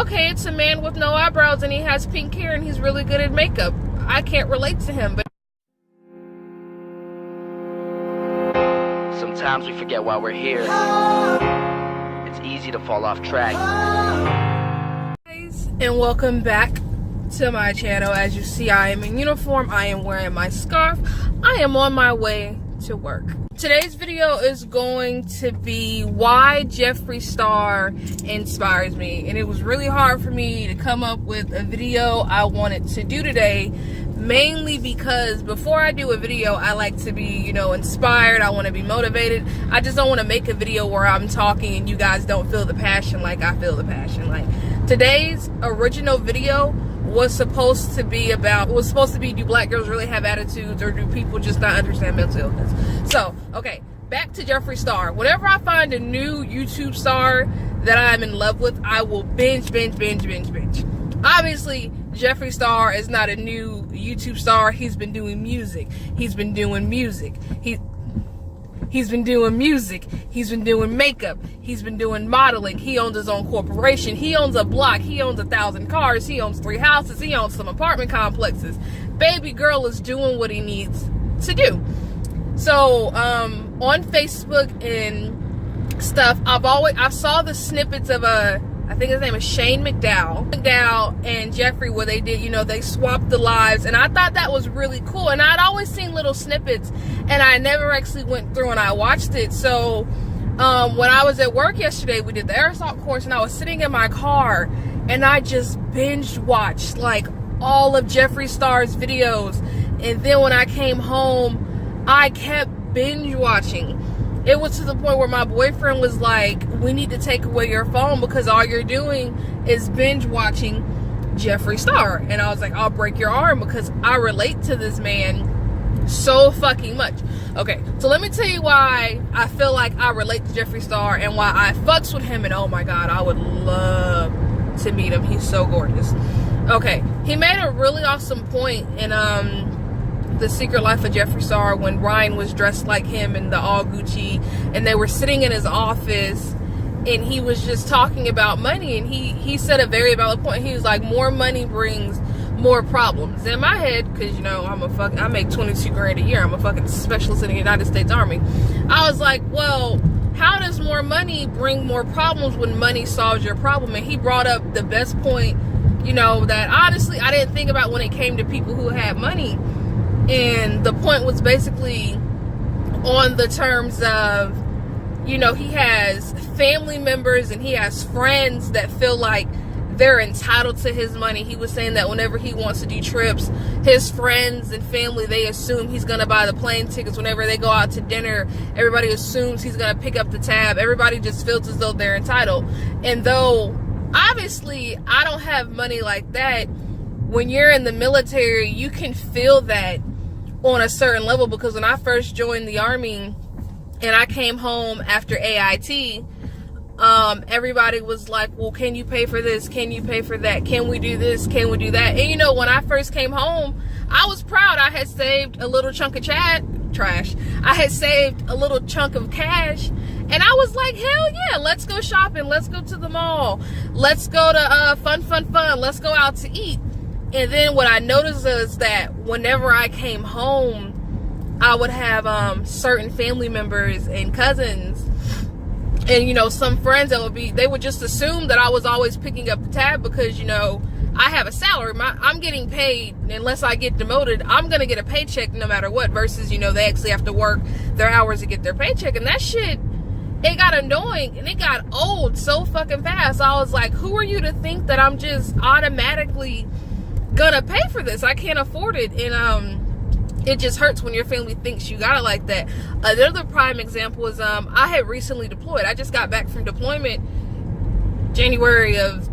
okay, it's a man with no eyebrows and he has pink hair and he's really good at makeup. I can't relate to him, but sometimes we forget why we're here. It's easy to fall off track. Guys, and welcome back to my channel. As you see, I am in uniform. I am wearing my scarf. I am on my way to work. Today's video is going to be why Jeffree Star inspires me, and it was really hard for me to come up with a video I wanted to do today, mainly because before I do a video I like to be, you know, inspired. I want to be motivated. I just don't want to make a video where I'm talking and you guys don't feel the passion like I feel the passion. Like, today's original video was supposed to be do black girls really have attitudes, or do people just not understand mental illness? So, okay, back to Jeffree Star. Whenever I find a new YouTube star that I'm in love with, I will binge. Obviously, Jeffree Star is not a new YouTube star. He's been doing music. He's been doing music. He's been doing music. He's been doing makeup. He's been doing modeling. He owns his own corporation. He owns a block. He owns 1,000 cars. He owns 3 houses. He owns some apartment complexes. Baby girl is doing what he needs to do. So, on Facebook and stuff, I saw the snippets of I think his name is Shane McDowell and Jeffree, where they did, you know, they swapped the lives, and I thought that was really cool. And I'd always seen little snippets, and I never actually went through and I watched it. So when I was at work yesterday, we did the air assault course, and I was sitting in my car and I just binge watched like all of Jeffree Star's videos. And then when I came home, I kept binge watching. It was to the point where my boyfriend was like, we need to take away your phone because all you're doing is binge watching Jeffree Star. And I was like, I'll break your arm because I relate to this man so fucking much. Okay, so let me tell you why I feel like I relate to Jeffree Star and why I fucks with him. And oh my God, I would love to meet him. He's so gorgeous. Okay, he made a really awesome point in The Secret Life of Jeffree Star when Ryan was dressed like him in the all Gucci, and they were sitting in his office and he was just talking about money, and he said a very valid point. He was like, more money brings more problems. In my head, because, you know, I make 22 grand a year. I'm a fucking specialist in the United States Army. I was like, well, how does more money bring more problems when money solves your problem? And he brought up the best point, you know, that honestly I didn't think about when it came to people who had money. And the point was basically on the terms of, you know, he has family members and he has friends that feel like they're entitled to his money. He was saying that whenever he wants to do trips, his friends and family, they assume he's going to buy the plane tickets. Whenever they go out to dinner, everybody assumes he's going to pick up the tab. Everybody just feels as though they're entitled. And though, obviously, I don't have money like that, when you're in the military, you can feel that on a certain level, because when I first joined the Army and I came home after AIT, everybody was like, well, can you pay for this? Can you pay for that? Can we do this? Can we do that? And you know, when I first came home, I was proud. I had saved a little chunk of trash. I had saved a little chunk of cash, and I was like, hell yeah, let's go shopping. Let's go to the mall. Let's go to fun. Let's go out to eat. And then what I noticed is that whenever I came home, I would have certain family members and cousins and, you know, some friends that they would just assume that I was always picking up the tab because, you know, I have a salary. I'm getting paid. Unless I get demoted, I'm going to get a paycheck no matter what, versus, you know, they actually have to work their hours to get their paycheck. And that shit, it got annoying and it got old so fucking fast. I was like, who are you to think that I'm just automatically gonna pay for this? I can't afford it. And it just hurts when your family thinks you got it like that. Another prime example is I had recently deployed. I just got back from deployment January of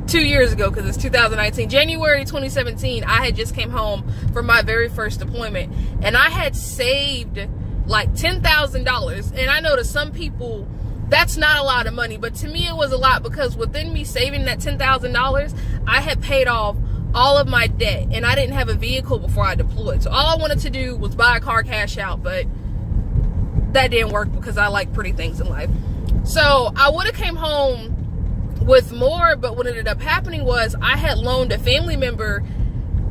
2 years ago, because it's 2019. January 2017, I had just came home from my very first deployment, and I had saved like $10,000. And I know to some people that's not a lot of money, but to me it was a lot, because within me saving that $10,000, I had paid off all of my debt, and I didn't have a vehicle before I deployed. So all I wanted to do was buy a car cash out, but that didn't work because I like pretty things in life. So I would have came home with more. But what ended up happening was I had loaned a family member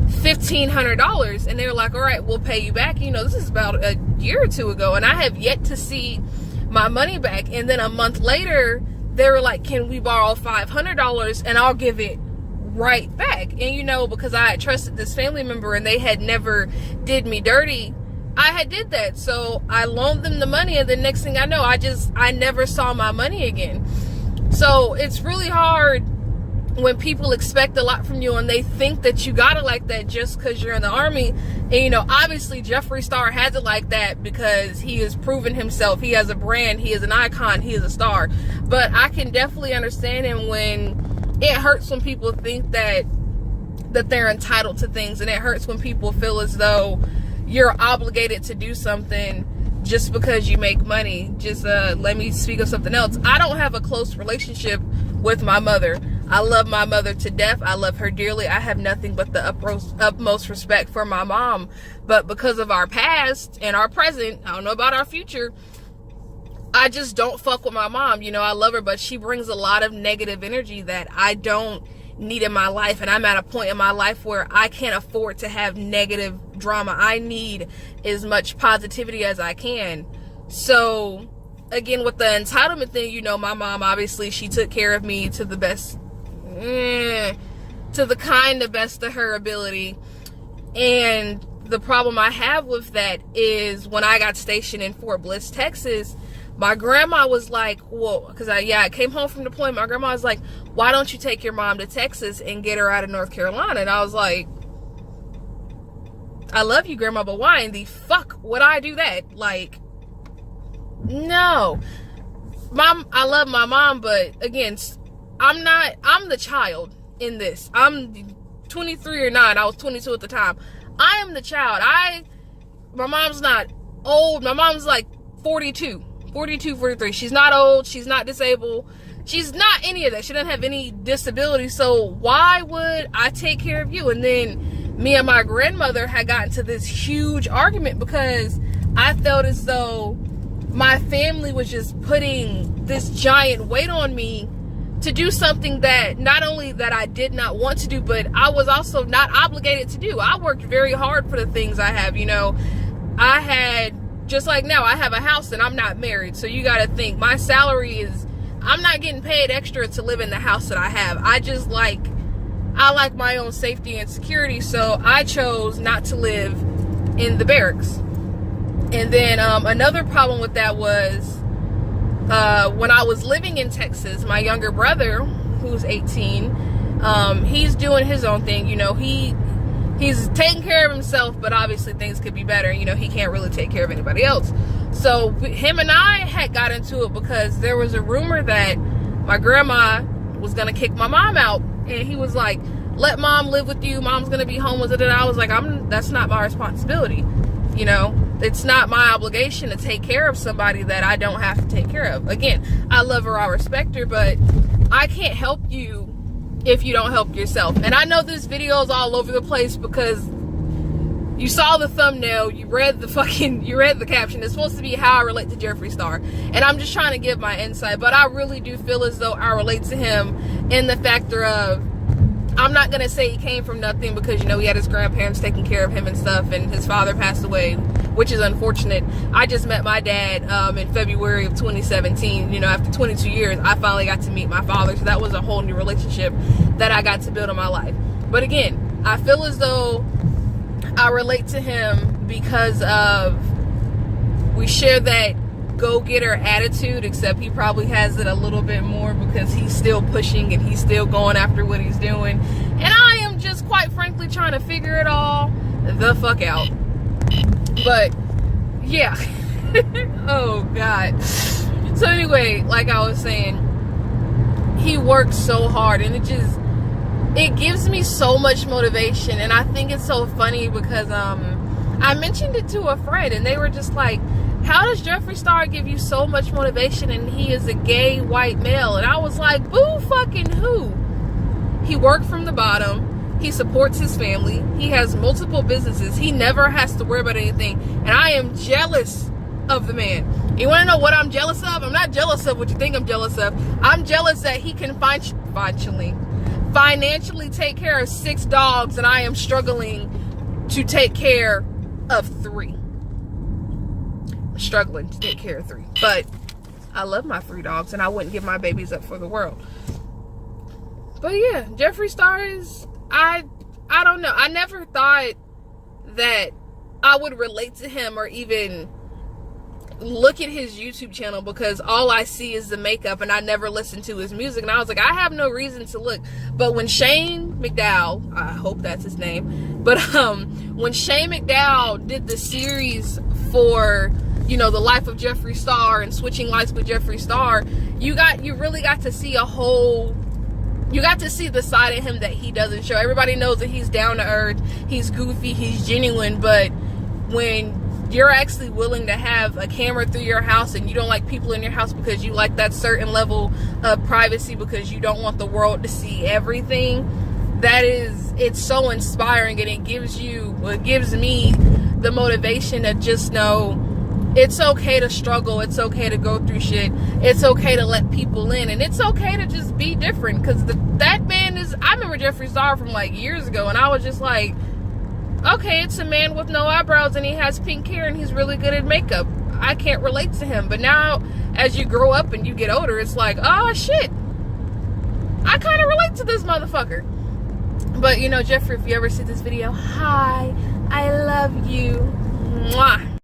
$1,500, and they were like, all right, we'll pay you back. You know, this is about a year or two ago, and I have yet to see my money back. And then a month later, they were like, can we borrow $500 and I'll give it right back? And you know, because I had trusted this family member and they had never did me dirty, I had did that. So I loaned them the money, and the next thing I know, I never saw my money again. So it's really hard when people expect a lot from you and they think that you got it like that just because you're in the Army. And you know, obviously Jeffree Star has it like that because he has proven himself. He has a brand, he is an icon, he is a star. But I can definitely understand him when it hurts when people think that they're entitled to things, and it hurts when people feel as though you're obligated to do something just because you make money. Just let me speak of something else. I don't have a close relationship with my mother. I love my mother to death. I love her dearly. I have nothing but the utmost respect for my mom. But because of our past and our present, I don't know about our future, I just don't fuck with my mom. You know, I love her, but she brings a lot of negative energy that I don't need in my life. And I'm at a point in my life where I can't afford to have negative drama. I need as much positivity as I can. So again, with the entitlement thing, you know, my mom, obviously, she took care of me to the best, to the kind of best of her ability. And the problem I have with that is when I got stationed in Fort Bliss, Texas, my grandma was like, whoa, because I came home from deployment. My grandma was like, why don't you take your mom to Texas and get her out of North Carolina? And I was like, I love you, Grandma, but why in the fuck would I do that? Like, no. Mom, I love my mom, but again, I'm the child in this. I'm 23 or 9. I was 22 at the time. I am the child. My mom's not old. My mom's like 42, 43. She's not old. She's not disabled. She's not any of that. She doesn't have any disability. So why would I take care of you? And then me and my grandmother had gotten to this huge argument because I felt as though my family was just putting this giant weight on me to do something that not only that I did not want to do, but I was also not obligated to do. I worked very hard for the things I have. You know, I had, just like now, I have a house and I'm not married. So you got to think, my salary is, I'm not getting paid extra to live in the house that I have. I like my own safety and security. So I chose not to live in the barracks. And then another problem with that was when I was living in Texas, my younger brother, who's 18, he's doing his own thing. You know, he's taking care of himself, but obviously things could be better. You know, he can't really take care of anybody else. So him and I had got into it because there was a rumor that my grandma was going to kick my mom out. And he was like, let mom live with you. Mom's going to be homeless. And I was like, that's not my responsibility. You know, it's not my obligation to take care of somebody that I don't have to take care of. Again, I love her, I respect her, but I can't help you if you don't help yourself. And I know this video is all over the place because you saw the thumbnail, you read the caption. It's supposed to be how I relate to Jeffree Star. And I'm just trying to give my insight, but I really do feel as though I relate to him in the factor of, I'm not going to say he came from nothing because, you know, he had his grandparents taking care of him and stuff, and his father passed away, which is unfortunate. I just met my dad in February of 2017. You know, after 22 years, I finally got to meet my father, so that was a whole new relationship that I got to build in my life. But again, I feel as though I relate to him because of, we share that go-getter attitude, except he probably has it a little bit more because he's still pushing and he's still going after what he's doing, and I am just quite frankly trying to figure it all the fuck out. But yeah. Oh god. So anyway, like I was saying, he works so hard, and it gives me so much motivation. And I think it's so funny because I mentioned it to a friend, and they were just like, how does Jeffree Star give you so much motivation and he is a gay white male? And I was like, boo fucking who? He worked from the bottom. He supports his family. He has multiple businesses. He never has to worry about anything. And I am jealous of the man. You want to know what I'm jealous of? I'm not jealous of what you think I'm jealous of. I'm jealous that he can financially take care of 6 dogs, and I am struggling to take care of 3. I'm struggling to take care of 3. But I love my 3 dogs, and I wouldn't give my babies up for the world. But yeah, Jeffree Star is, I don't know. I never thought that I would relate to him or even look at his YouTube channel, because all I see is the makeup, and I never listened to his music. And I was like, I have no reason to look. But when Shane McDowell, I hope that's his name, but when Shane McDowell did the series for, you know, the life of Jeffree Star and switching lives with Jeffree Star, you really got to see you got to see the side of him that he doesn't show. Everybody knows that he's down to earth, he's goofy, he's genuine, but when you're actually willing to have a camera through your house, and you don't like people in your house because you like that certain level of privacy, because you don't want the world to see everything, it's so inspiring, and it gives me the motivation to just know it's okay to struggle, it's okay to go through shit, it's okay to let people in, and it's okay to just be different. Because that man is, I remember Jeffree Star from like years ago, and I was just like, okay, it's a man with no eyebrows, and he has pink hair, and he's really good at makeup. I can't relate to him. But now, as you grow up and you get older, it's like, oh shit, I kind of relate to this motherfucker. But you know, Jeffree, if you ever see this video, hi, I love you. Mwah.